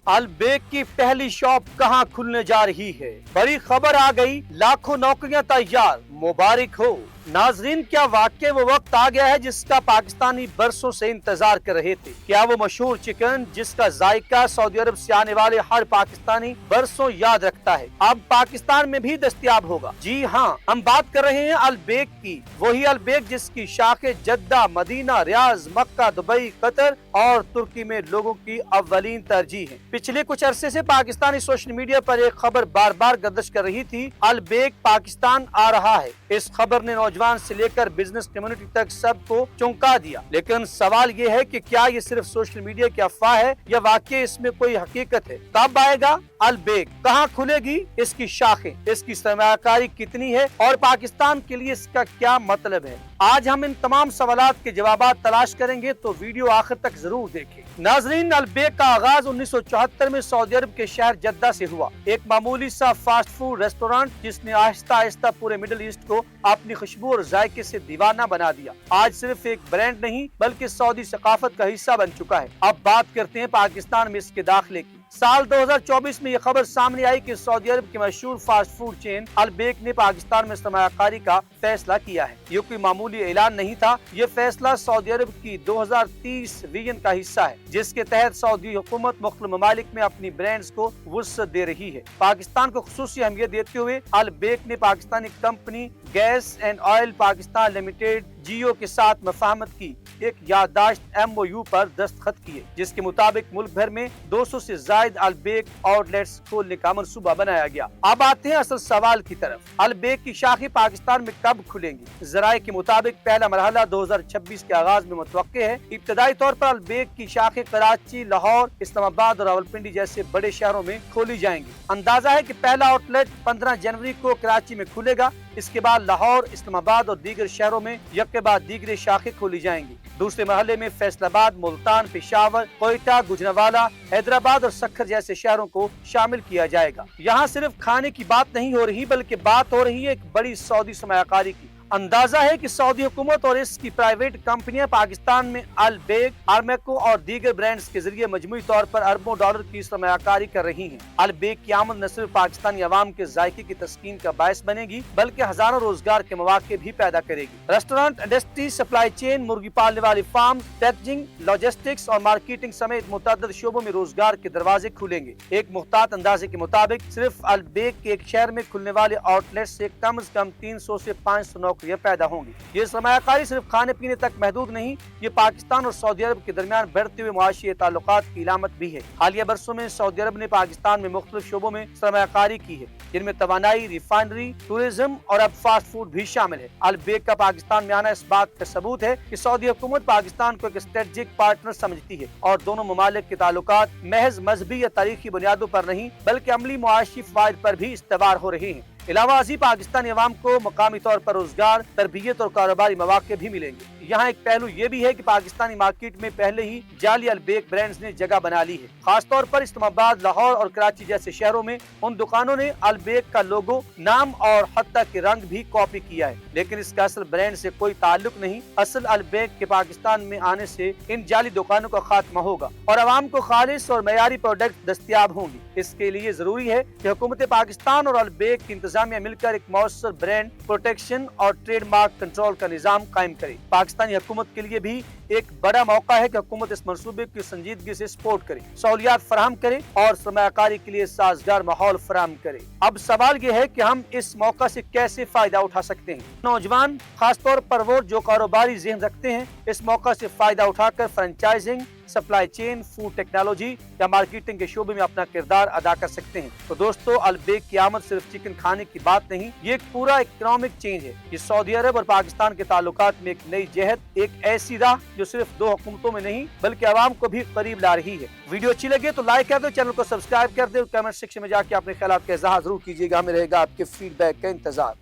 Al Baik की पहली shop कहां खुलने जा रही है? बड़ी खबर आ गई, लाखों नौकरियां तैयार, मुबारक हो। नाजरीन, क्या वाकई वो वक्त आ गया है जिसका पाकिस्तानी बरसों से इंतजार कर रहे थे? क्या वो मशहूर चिकन जिसका जायका सऊदी अरब से आने वाले हर पाकिस्तानी बरसों याद रखता है, अब पाकिस्तान में भी दस्तयाब होगा? जी हाँ, हम बात कर रहे हैं अलबेक की। वही अलबेक जिसकी शाखें जद्दा, मदीना, रियाज, मक्का, दुबई, कतर और तुर्की में लोगों की अव्वलीन तरजीह है। पिछले कुछ अरसे से पाकिस्तानी सोशल मीडिया पर एक खबर बार बार गर्दिश कर रही थी, अलबेक पाकिस्तान आ रहा है। इस खबर ने नौजवान से लेकर बिजनेस कम्युनिटी तक सबको चौंका दिया। लेकिन सवाल ये है कि क्या ये सिर्फ सोशल मीडिया की अफवाह है या वाकई इसमें कोई हकीकत है? कब आएगा अलबेक? कहाँ खुलेगी इसकी शाखें? इसकी सरमायाकारी कितनी है और पाकिस्तान के लिए इसका क्या मतलब है? आज हम इन तमाम सवालात के जवाब तलाश करेंगे, तो वीडियो आखिर तक जरूर देखें। नाजरीन, अलबेक का आगाज 1974 में सऊदी अरब के शहर जद्दा से हुआ। एक मामूली सा फास्ट फूड रेस्टोरेंट जिसने आहिस्ता आहिस्ता पूरे मिडिल ईस्ट को अपनी खुशबू और जायके से दीवाना बना दिया। आज सिर्फ एक ब्रांड नहीं बल्कि सऊदी सकाफत का हिस्सा बन चुका है। अब बात करते हैं पाकिस्तान में इसके दाखिले की। साल 2024 में यह खबर सामने आई कि सऊदी अरब की मशहूर फास्ट फूड चेन अलबेक ने पाकिस्तान में सरमायाकारी का फैसला किया है। ये कोई मामूली ऐलान नहीं था, ये फैसला सऊदी अरब की 2030 विजन का हिस्सा है, जिसके तहत सऊदी हुकूमत मुख्तलिफ ममालिक में अपनी ब्रांड्स को वुसअत दे रही है। पाकिस्तान को खुसूसी अहमियत देते हुए अलबेक ने Pakistani company gas and oil Pakistan limited जियो के साथ मफाहमत की एक याददाश्त MOU पर दस्तखत किए, जिसके मुताबिक मुल्क भर में 200 से जायद अलबेक आउटलेट्स खोलने का मंसूबा बनाया गया। अब आते हैं असल सवाल की तरफ, अलबेक की शाखें पाकिस्तान में कब खुलेंगी? जराये के मुताबिक पहला मरहला 2026 के आगाज में मुतवक्के है। इब्तदाई तौर पर अलबेक की शाखें कराची, लाहौर, इस्लामाबाद और रावलपिंडी जैसे बड़े शहरों में खोली जाएंगी। अंदाजा है कि पहला आउटलेट 15 जनवरी को कराची में खुलेगा। इसके बाद लाहौर, इस्लामाबाद और दीगर शहरों में एक के बाद दीगर शाखें खोली जाएंगी। दूसरे महल्ले में फैसलाबाद, मुल्तान, पेशावर, कोयटा, गुजरावाला, हैदराबाद और सक्खर जैसे शहरों को शामिल किया जाएगा। यहाँ सिर्फ खाने की बात नहीं हो रही बल्कि बात हो रही है एक बड़ी सऊदी सरमायाकारी की। अंदाजा है कि सऊदी हुकूमत और इसकी प्राइवेट कंपनियां पाकिस्तान में अलबेक, आरमेको और दीगर ब्रांड्स के जरिए मजमूई तौर पर अरबों डॉलर की सरमायाकारी कर रही हैं। अलबेक की आमद न सिर्फ पाकिस्तानी अवाम के जायके की तस्कीन का बायस बनेगी बल्कि हजारों रोजगार के मौके भी पैदा करेगी। रेस्टोरेंट इंडस्ट्री, सप्लाई चेन, मुर्गी पालने वाली फार्म, पैकेजिंग, लॉजिस्टिक्स और मार्केटिंग समेत मुतअद्दिद शोबों में रोजगार के दरवाजे खुलेंगे। एक मुख्तात अंदाजे के मुताबिक सिर्फ अलबेक के एक शहर में खुलने वाले आउटलेट से कम 300 से 500 नौकरियां पैदा होंगी। ये सरमायाकारी सिर्फ खाने पीने तक महदूद नहीं, ये पाकिस्तान और सऊदी अरब के दरमियान बढ़ते हुए मुआशी ताल्लुकात की इलामत भी है। हालिया बरसों में सऊदी अरब ने पाकिस्तान में मुख्तलिफ शोबों में सरमायाकारी की है, जिनमें तवानाई, रिफाइनरी, टूरिज्म और अब फास्ट फूड भी शामिल है। अलबेक का पाकिस्तान में आना इस बात का सबूत है कि सऊदी हुकूमत पाकिस्तान को एक स्ट्रेटेजिक पार्टनर समझती है और दोनों ममालिक के ताल्लुकात महज मजहबी या तारीखी बुनियादों पर नहीं बल्कि अमली मुआशी फायद पर भी इस्तवार हो रहे हैं। इलावा पाकिस्तानी अवाम को मकामी तौर पर रोजगार, तरबियत और कारोबारी मौके भी मिलेंगे। यहाँ एक पहलू ये भी है कि पाकिस्तानी मार्केट में पहले ही जाली अलबेक ब्रांड्स ने जगह बना ली है। खासतौर पर इस्लामाबाद, लाहौर और कराची जैसे शहरों में उन दुकानों ने अलबेक का लोगो, नाम और हत्ता के रंग भी कॉपी किया है, लेकिन इसका असल ब्रांड से कोई ताल्लुक नहीं। असल अलबेक के पाकिस्तान में आने से इन जाली दुकानों का खात्मा होगा और अवाम को खालिस और मयारी प्रोडक्ट दस्तयाब होंगी। इसके लिए जरूरी है कि हुकूमत पाकिस्तान और अलबेक की इंतजामिया मिलकर एक मौसर ब्रांड प्रोटेक्शन और ट्रेडमार्क कंट्रोल का निजाम कायम करे। पाकिस्तानी हुकूमत के लिए भी एक बड़ा मौका है कि हुकूमत इस मंसूबे की संजीदगी से सपोर्ट करे, सहूलियात फराहम करे और सरमायाकारी के लिए साजगार माहौल फराहम करे। अब सवाल ये है कि हम इस मौका से कैसे फायदा उठा सकते हैं। नौजवान, खासतौर पर वो जो कारोबारी ज़हन रखते हैं, इस मौका से फायदा उठाकर franchising, supply chain, food technology या मार्केटिंग के शोबे में अपना किरदार अदा कर सकते हैं। तो दोस्तों, अलबेक की आमद सिर्फ चिकन खाने की बात नहीं, ये एक पूरा इकोनॉमिक चेंज है। ये सऊदी अरब और पाकिस्तान के ताल्लुकात में एक नई जहत, एक ऐसी राह जो सिर्फ दो हुकूमतों में नहीं बल्कि आवाम को भी करीब ला रही है। वीडियो अच्छी लगे तो लाइक कर दो, चैनल को सब्सक्राइब कर दो, कमेंट सेक्शन में जाके अपने ख्यालात का इज़हार जरूर कीजिएगा। हमें रहेगा आपके फीडबैक का इंतजार।